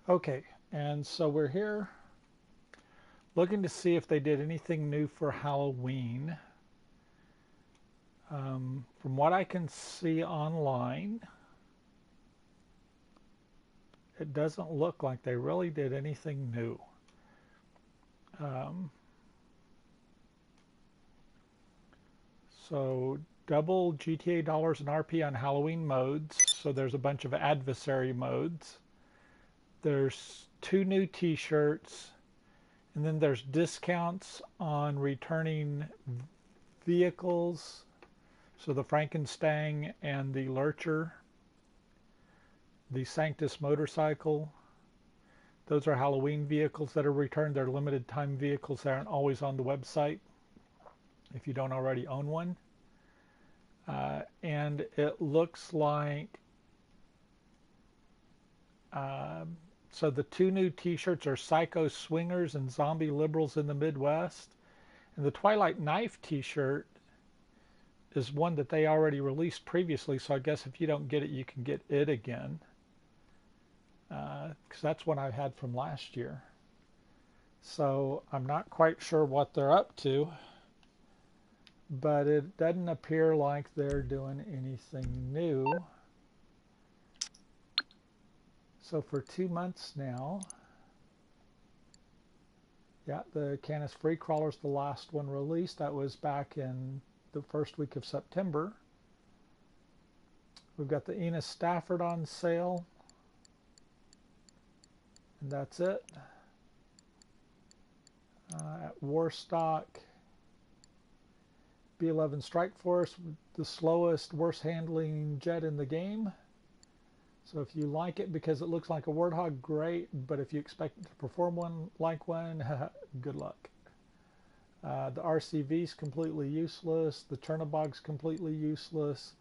Okay, and so we're here looking to see if they did anything new for Halloween. From what I can see online, it doesn't look like they really did anything new. Um, so double GTA dollars and RP on Halloween modes. So there's a bunch of adversary modes. There's two new t-shirts, and then there's discounts on returning vehicles. So the Frankenstein and the Lurcher, the Sanctus motorcycle, those are Halloween vehicles that are returned. They're limited time vehicles that aren't always on the website if you don't already own one. And it looks like uh, so the two new t-shirts are Psycho Swingers and Zombie Liberals in the Midwest. And the Twilight Knife t-shirt is one that they already released previously, so I guess if you don't get it, you can get it again. Because that's one I had from last year. So I'm not quite sure what they're up to, but it doesn't appear like they're doing anything new. So for 2 months now, yeah, the Canis Free Crawler's the last one released. That was back in the first week of September. We've got the Enos Stafford on sale, and that's it. At Warstock, B-11 Strike Force, the slowest, worst handling jet in the game. So if you like it because it looks like a Warthog, great. But if you expect it to perform one like one, good luck. The RCV is completely useless. The Chernobog's completely useless.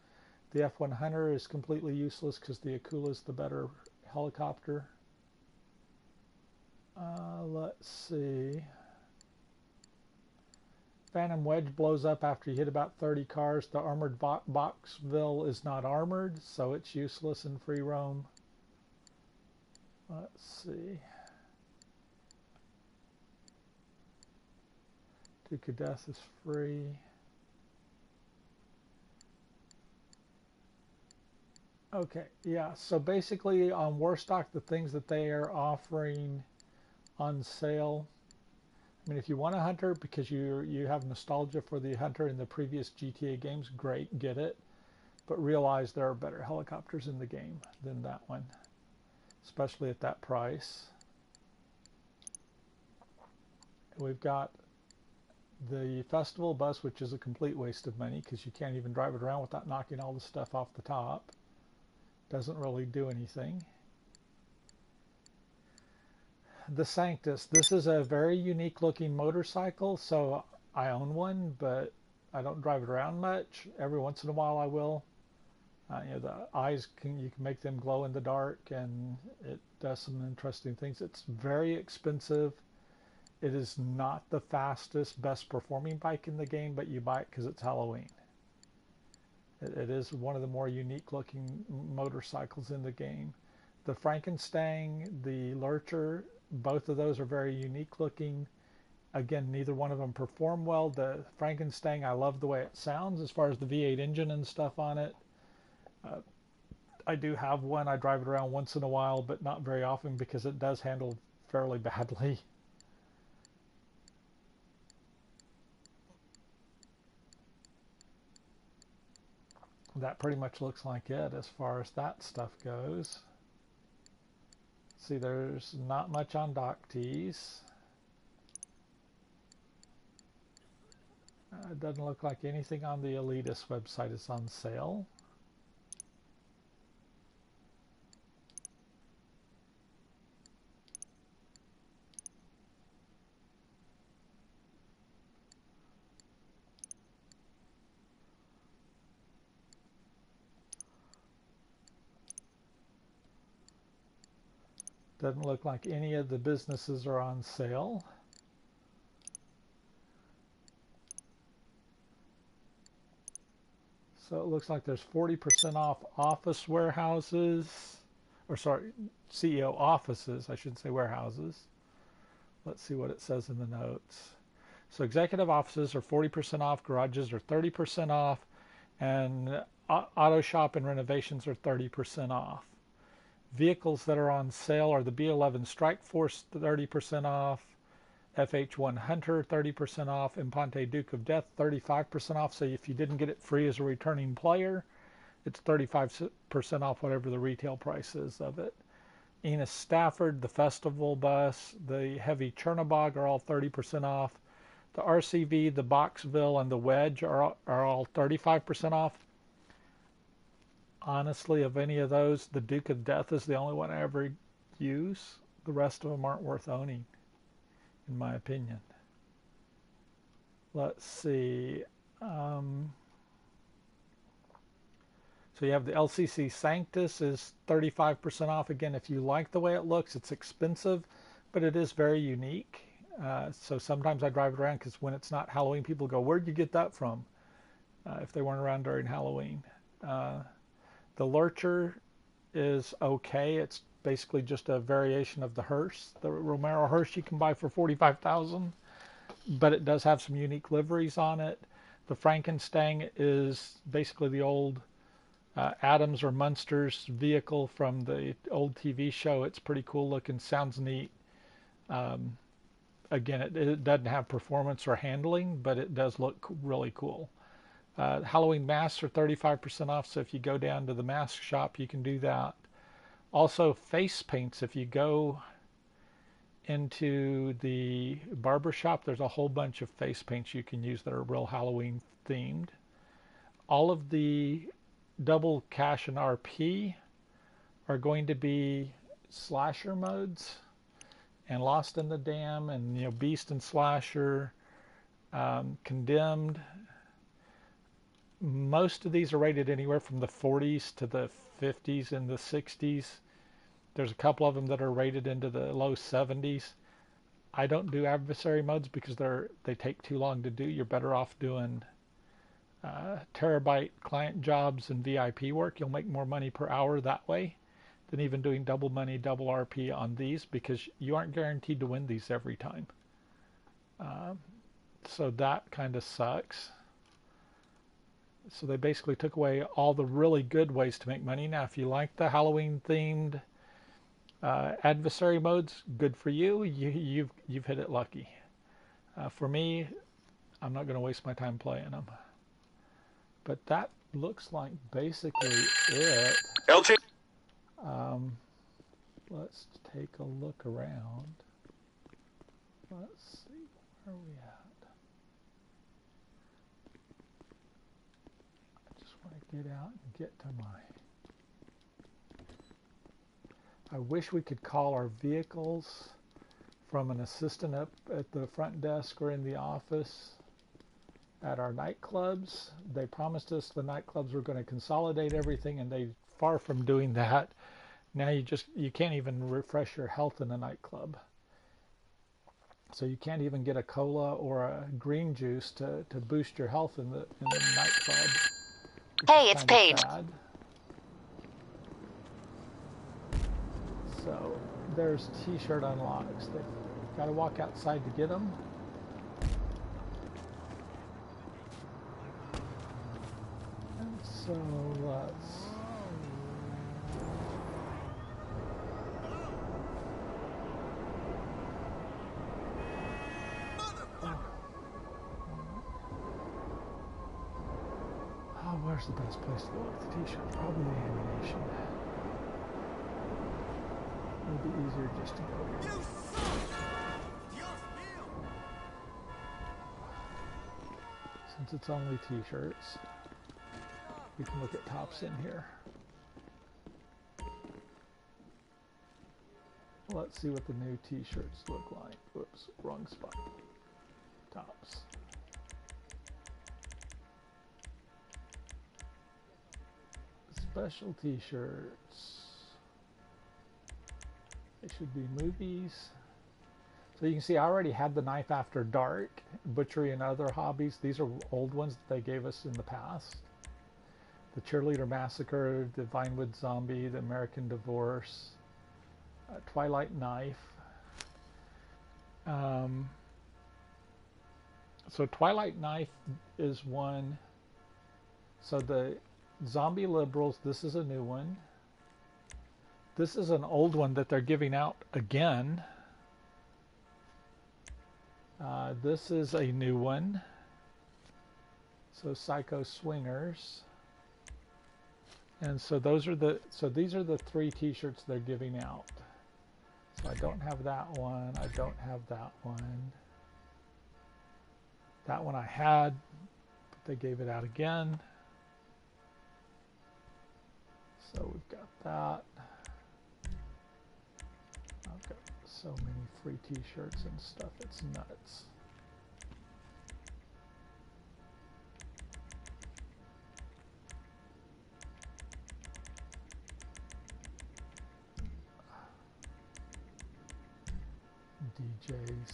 The F-1 Hunter is completely useless because the Akula is the better helicopter. Let's see. Phantom Wedge blows up after you hit about 30 cars. The armored Boxville is not armored, so it's useless in free roam. Let's see. Duke of Death is free. Okay, yeah, so basically on Warstock, the things that they are offering on sale. I mean, if you want a hunter because you have nostalgia for the hunter in the previous GTA games, great, get it. But realize there are better helicopters in the game than that one, especially at that price. We've got the festival bus, which is a complete waste of money because you can't even drive it around without knocking all the stuff off the top. Doesn't really do anything. The Sanctus. This is a very unique looking motorcycle, so I own one, but I don't drive it around much. Every once in a while I will. The eyes you can make them glow in the dark, and it does some interesting things. It's very expensive. It is not the fastest, best performing bike in the game, but you buy it because it's Halloween. It is one of the more unique looking motorcycles in the game. The Frankenstein, the Lurcher, both of those are very unique looking. Again, neither one of them perform well. The Frankenstein, I love the way it sounds as far as the V8 engine and stuff on it. Uh, I do have one. I drive it around once in a while, but not very often because it does handle fairly badly. That pretty much looks like it as far as that stuff goes. See, there's not much on dock tees. It doesn't look like anything on the Elitist website is on sale. Doesn't look like any of the businesses are on sale. So it looks like there's 40% off office warehouses, or sorry, CEO offices, I shouldn't say warehouses. Let's see what it says in the notes. So executive offices are 40% off, garages are 30% off, and auto shop and renovations are 30% off. Vehicles that are on sale are the B11 Strike Force 30% off, FH1 Hunter 30% off, Impante Duke of Death 35% off. So if you didn't get it free as a returning player, it's 35% off whatever the retail price is of it. Enos Stafford, the Festival Bus, the Heavy Chernobog are all 30% off. The RCV, the Boxville, and the Wedge are all 35% off. Honestly, of any of those, the Duke of Death is the only one I ever use. The rest of them aren't worth owning, in my opinion. Let's see. So you have the LCC Sanctus is 35% off. Again, if you like the way it looks, it's expensive, but it is very unique. So sometimes I drive it around because when it's not Halloween, people go, "Where'd you get that from?" If they weren't around during Halloween. The Lurcher is okay. It's basically just a variation of the hearse. The Romero hearse you can buy for $45,000, but it does have some unique liveries on it. The Frankenstein is basically the old Adams or Munster's vehicle from the old TV show. It's pretty cool looking, sounds neat. Again, it doesn't have performance or handling, but it does look really cool. Halloween masks are 35% off, so if you go down to the mask shop, you can do that. Also, face paints. If you go into the barber shop, there's a whole bunch of face paints you can use that are real Halloween themed. All of the double cash and RP are going to be slasher modes, and Lost in the Dam, and Beast and Slasher, Condemned. Most of these are rated anywhere from the 40s to the 50s and the 60s. There's a couple of them that are rated into the low 70s. I don't do adversary modes because they take too long to do. You're better off doing terabyte client jobs and VIP work. You'll make more money per hour that way than even doing double money, double RP on these, because you aren't guaranteed to win these every time. So that kind of sucks. So they basically took away all the really good ways to make money. Now, if you like the Halloween themed adversary modes, good for you. You've hit it lucky. For me, I'm not going to waste my time playing them. But that looks like basically it. LT. Let's take a look around. Let's see, where are we at? I just want to get out and get to my... I wish we could call our vehicles from an assistant up at the front desk or in the office at our nightclubs. They promised us the nightclubs were going to consolidate everything, and they far from doing that. Now you can't even refresh your health in a nightclub. So you can't even get a cola or a green juice to boost your health in the nightclub. Hey, it's Paige. Sad. So there's t-shirt unlocks. They've got to walk outside to get them. And so let's... Oh, where's the best place to go with the t-shirt? Probably the ammunition. It would be easier just to go here. Since it's only t-shirts, we can look at tops in here. Let's see what the new t-shirts look like. Whoops, wrong spot. Tops. Special t-shirts. They should be movies. So you can see I already had the Knife After Dark, Butchery and Other Hobbies. These are old ones that they gave us in the past. The Cheerleader Massacre, the Vinewood Zombie, the American Divorce, Twilight Knife. So Twilight Knife is one. So the Zombie Liberals, this is a new one. This is an old one that they're giving out again. This is a new one. So Psycho Swingers. And so these are the 3 t-shirts they're giving out. So I don't have that one. I don't have that one. That one I had, but they gave it out again. So we've got that. I've got so many free t-shirts and stuff, it's nuts. DJs.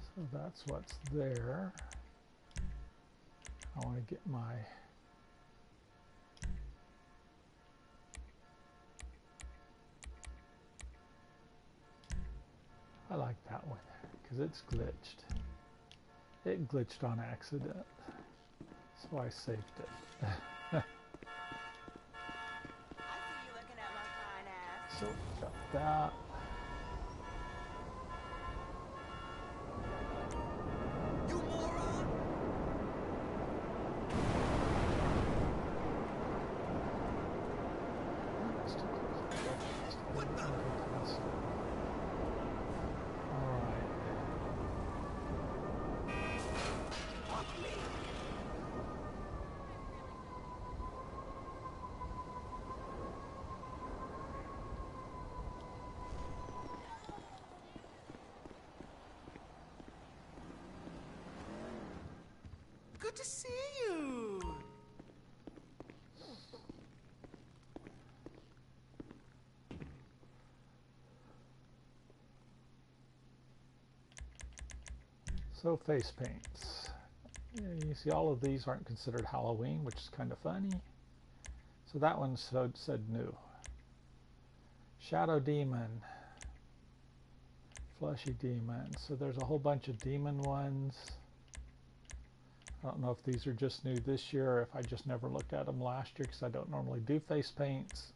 So that's what's there. I want to get my I like that one because it's glitched. It glitched on accident, so I saved it. I see you looking at my fine ass. So got that. You moron! What the? Good to see you. So face paints. Yeah, you see all of these aren't considered Halloween, which is kind of funny. So that one said new. Shadow Demon. Fleshy Demon. So there's a whole bunch of demon ones. I don't know if these are just new this year or if I just never looked at them last year because I don't normally do face paints.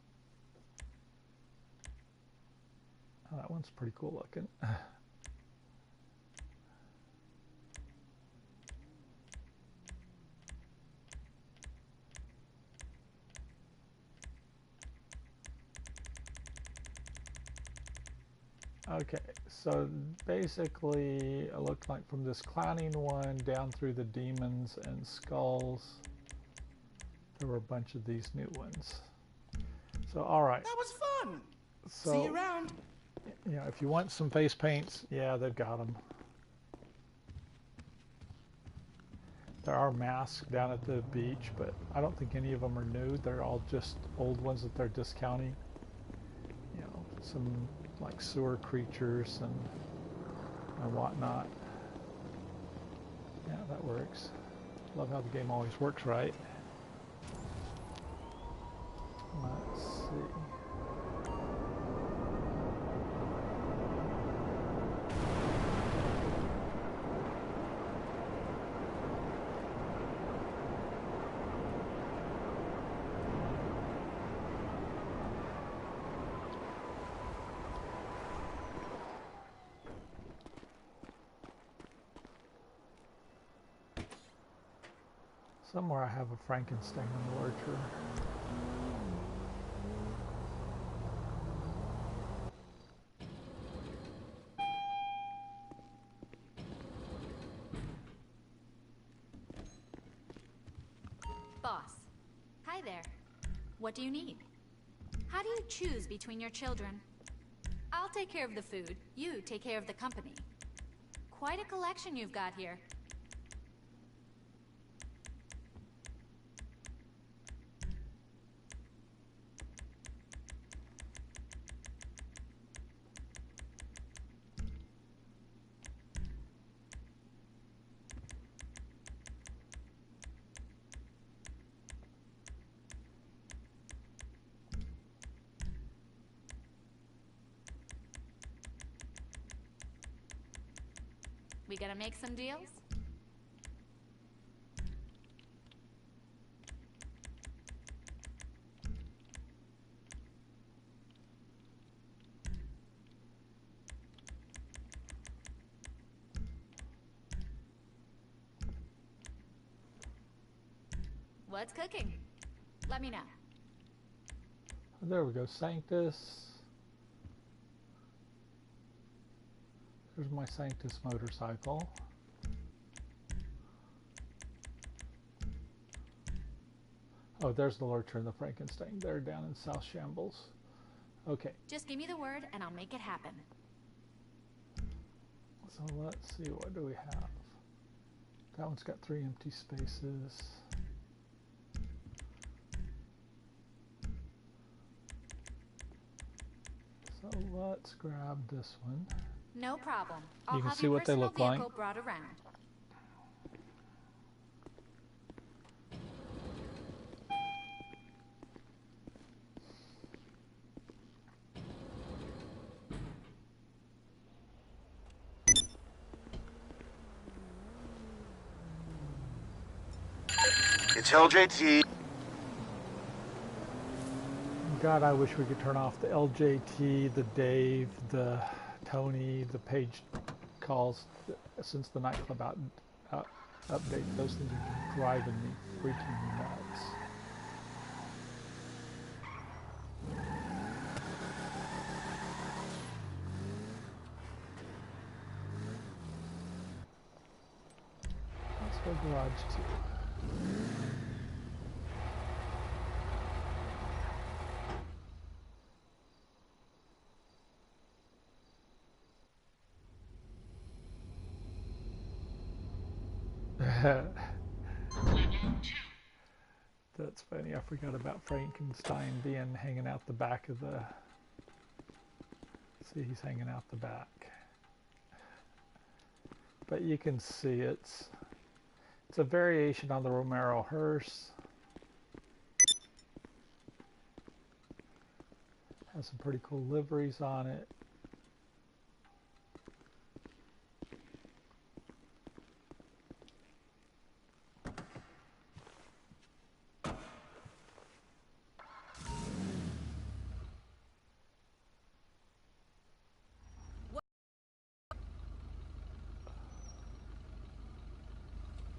Oh, that one's pretty cool looking. Okay, so basically it looked like from this clowning one down through the demons and skulls, there were a bunch of these new ones. So alright. That was fun. So, see you around. You know, if you want some face paints, yeah, they've got them. There are masks down at the beach, but I don't think any of them are new. They're all just old ones that they're discounting. You know, some like sewer creatures and whatnot. Yeah, that works. Love how the game always works right. Let's see. Somewhere I have a Frankenstein in the Lurcher. Boss. Hi there. What do you need? How do you choose between your children? I'll take care of the food. You take care of the company. Quite a collection you've got here. We gonna make some deals? What's cooking? Let me know. There we go, Sanctus. Here's my Sanctus motorcycle. Oh, there's the Lurcher and the Frankenstein. They're down in South Shambles. Okay. Just give me the word and I'll make it happen. So let's see, what do we have? That one's got 3 empty spaces. So let's grab this one. No problem. I'll You can have see your what they personal look like. vehicle brought around. It's LJT. God, I wish we could turn off the LJT, the Dave, the Tony, the page calls since the nightclub update. Those things are driving me freaking nuts. Let's go garage 2. That's funny. I forgot about Frankenstein being hanging out the back of the... See, he's hanging out the back. But you can see it's a variation on the Romero hearse. Has some pretty cool liveries on it.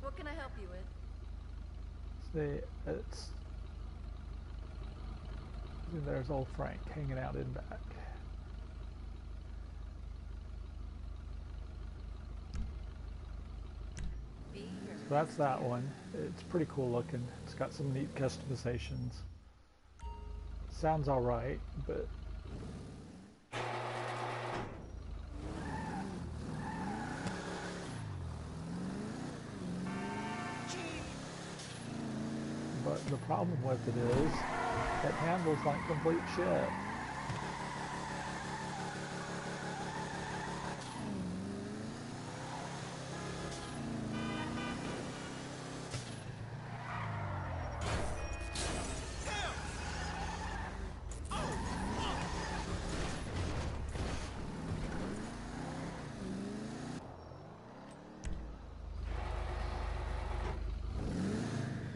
What can I help you with? See, there's old Frank hanging out in back. So that's that one. It's pretty cool looking. It's got some neat customizations. Sounds alright, but the problem with it is it handles like complete shit.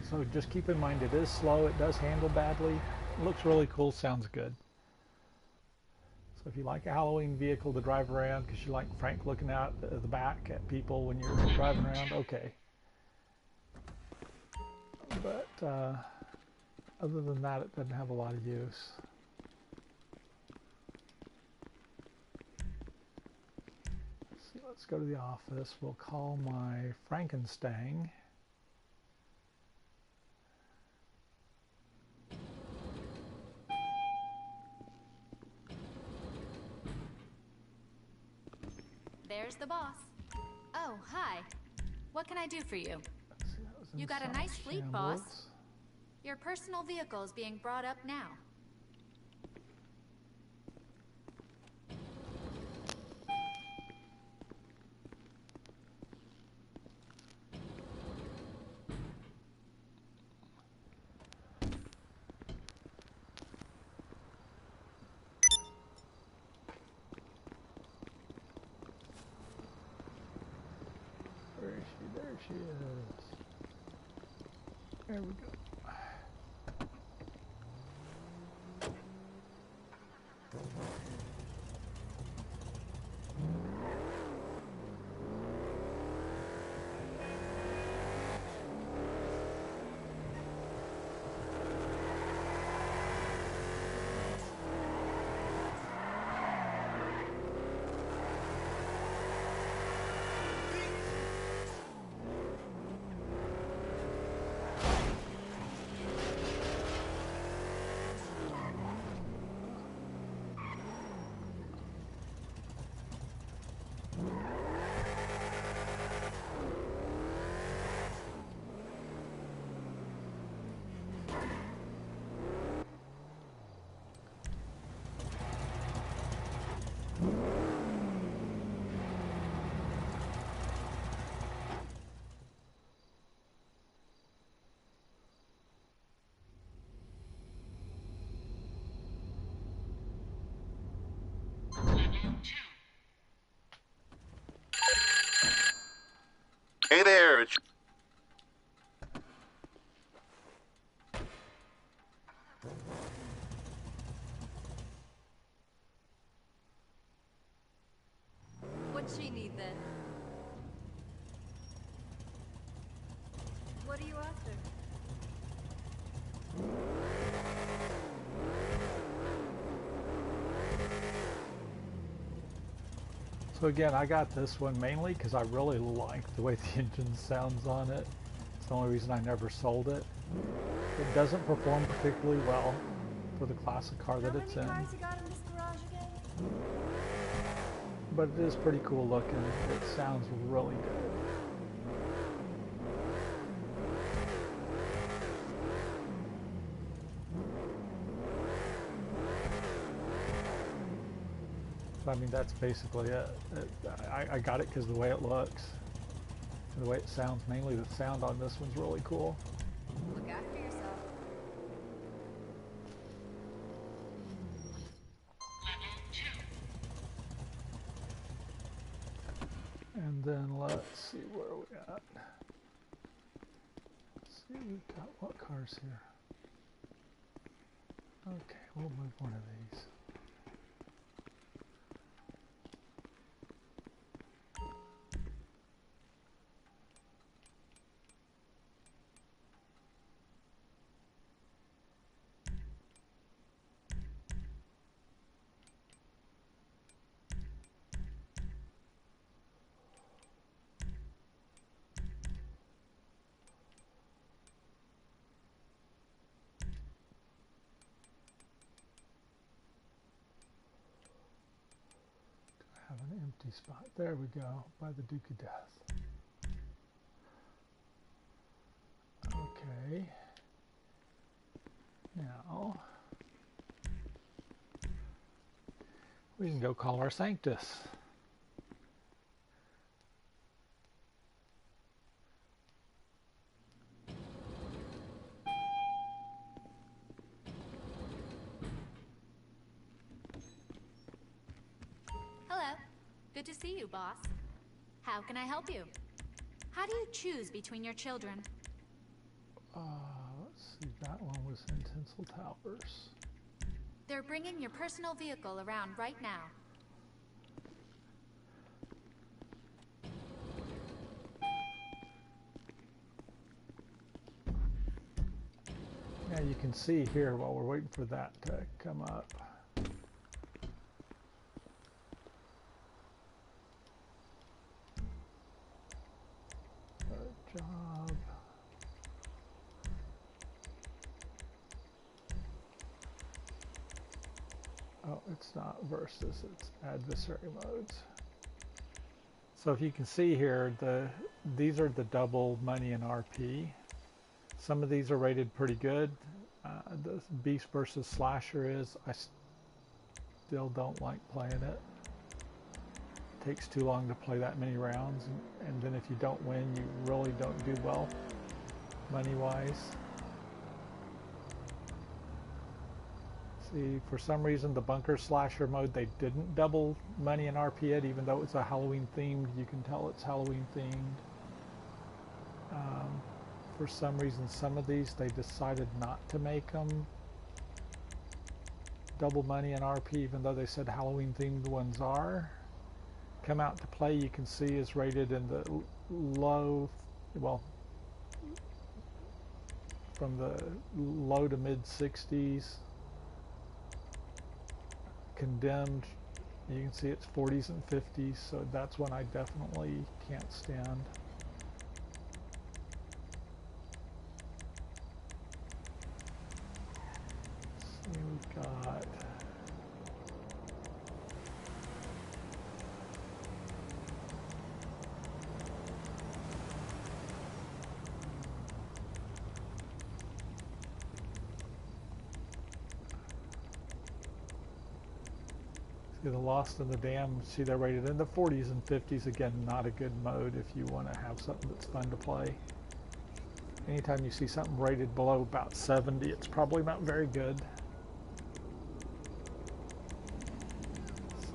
So just keep in mind it is slow, it does handle badly, it looks really cool, sounds good. So if you like a Halloween vehicle to drive around because you like Frank looking out the back at people when you're driving around, okay. But other than that, it doesn't have a lot of use. So let's go to the office. We'll call my Frankenstein. There's the boss. Oh, hi. What can I do for you? You got a nice fleet, boss. Your personal vehicle is being brought up now. There she is. There we go. Hey there, it's What'd she need then? What are you after? So again, I got this one mainly because I really like the way the engine sounds on it. It's the only reason I never sold it. It doesn't perform particularly well for the class of car that it's in, How many cars you got in this garage again? but it is pretty cool looking. It sounds really good. So I mean, that's basically it. I got it because of the way it looks, and the way it sounds. Mainly the sound on this one's really cool. Look after yourself. And then let's see where we at. Let's see, we've got what cars here. Okay, we'll move one of these. Have an empty spot. There we go, by the Duke of Death. Okay. Now, we can go call our Sanctus. Hello. Good to see you, boss. How can I help you? How do you choose between your children? Let's see, that one was in Tinsel Towers. They're bringing your personal vehicle around right now. Yeah, you can see here while we're waiting for that to come up. Good job. Oh, it's not versus, it's adversary modes. So if you can see here, these are the double money in RP. Some of these are rated pretty good. The Beast versus Slasher is, I still don't like playing it. Takes too long to play that many rounds, and then if you don't win, you really don't do well, money-wise. See, for some reason, the Bunker Slasher mode, they didn't double money in RP it, even though it's a Halloween themed. You can tell it's Halloween themed. For some reason, some of these they decided not to make them double money and RP, even though they said Halloween themed ones are. Come Out to Play, you can see, is rated in the low, well, from the low to mid 60s. Condemned, you can see it's 40s and 50s, so that's one I definitely can't stand. So we've got the Lost in the Dam. See, they're rated in the 40s and 50s. Again, not a good mode if you want to have something that's fun to play. Anytime you see something rated below about 70, it's probably not very good.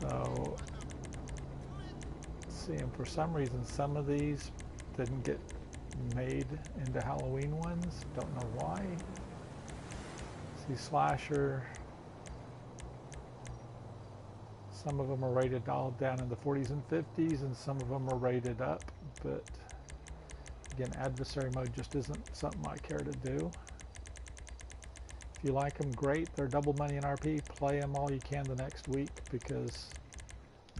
So, let's see, and for some reason, some of these didn't get made into Halloween ones. Don't know why. See, Slasher. Some of them are rated all down in the 40s and 50s, and some of them are rated up. But again, Adversary Mode just isn't something I care to do. If you like them, great. They're double money in RP. Play them all you can the next week, because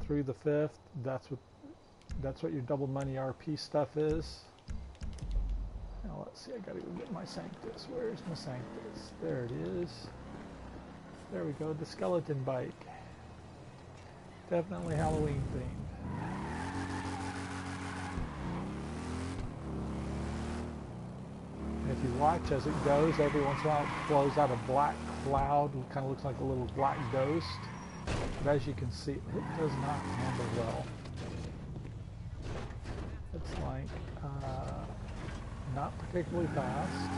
through the 5th, that's what your double money RP stuff is. Now let's see. I gotta go get my Sanctus. Where's my Sanctus? There it is. There we go. The skeleton bike. Definitely Halloween themed. And if you watch as it goes, every once in a while it blows out a black cloud. It kind of looks like a little black ghost. But as you can see, it does not handle well. It's like not particularly fast.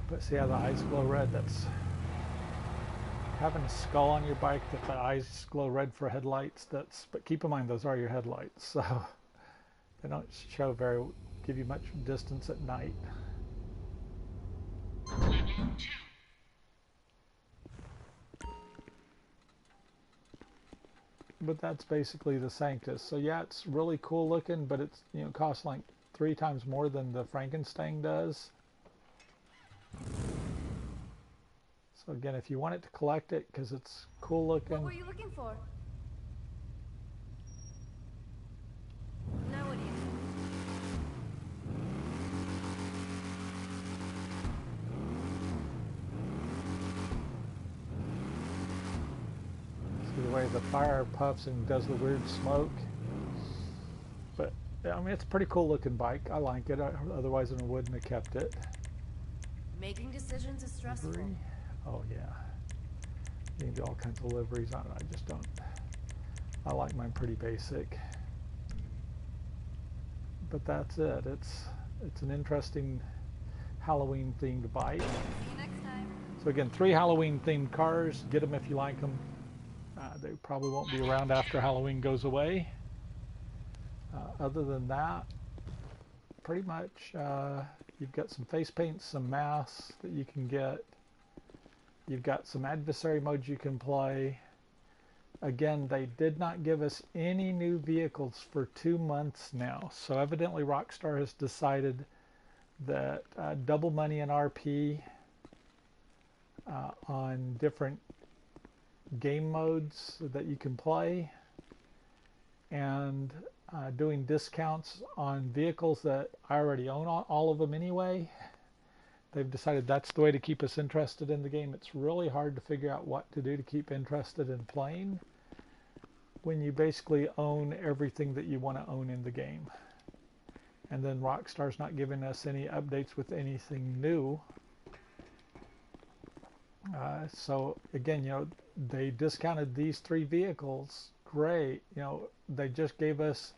But see how the eyes glow red? That's having a skull on your bike that the eyes glow red for headlights. But keep in mind those are your headlights, so they don't give you much distance at night. But that's basically the Sanctus. So yeah, it's really cool looking, but it's, you know, costs like 3 times more than the Frankenstein does. So again, if you want it to collect it because it's cool looking. What were you looking for? Now what do you do? See the way the fire puffs and does the weird smoke. But I mean, it's a pretty cool looking bike. I like it. Otherwise, I wouldn't have kept it. Making decisions is stressful. Livery. Oh yeah, you can do all kinds of liveries on it. I just don't. I like mine pretty basic. But that's it. It's an interesting Halloween themed bike. See you next time. So again, 3 Halloween themed cars. Get them if you like them. They probably won't be around after Halloween goes away. Other than that, pretty much you've got some face paints, some masks that you can get. You've got some adversary modes you can play. Again, they did not give us any new vehicles for 2 months now. So evidently Rockstar has decided that double money and RP on different game modes that you can play, and doing discounts on vehicles that I already own, all of them anyway. They've decided that's the way to keep us interested in the game. It's really hard to figure out what to do to keep interested in playing when you basically own everything that you want to own in the game. And then Rockstar's not giving us any updates with anything new. So again, they discounted these three vehicles. Great. They just gave us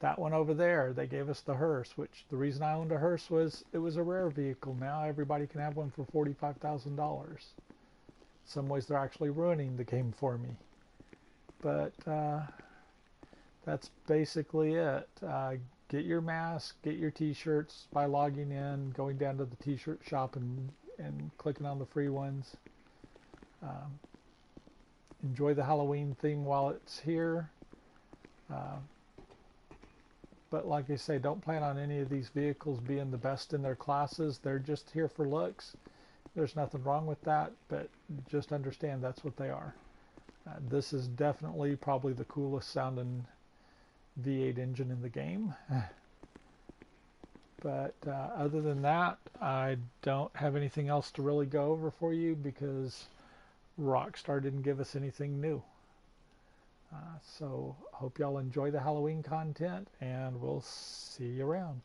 that one over there. They gave us the hearse, which the reason I owned a hearse was it was a rare vehicle. Now everybody can have one for $45,000. Some ways they're actually ruining the game for me. But that's basically it. Get your mask, get your t-shirts by logging in, going down to the t-shirt shop and clicking on the free ones. Enjoy the Halloween theme while it's here. But like I say, don't plan on any of these vehicles being the best in their classes. They're just here for looks. There's nothing wrong with that, but just understand that's what they are. This is definitely probably the coolest sounding V8 engine in the game. But other than that, I don't have anything else to really go over for you because Rockstar didn't give us anything new. So hope y'all enjoy the Halloween content, and we'll see you around.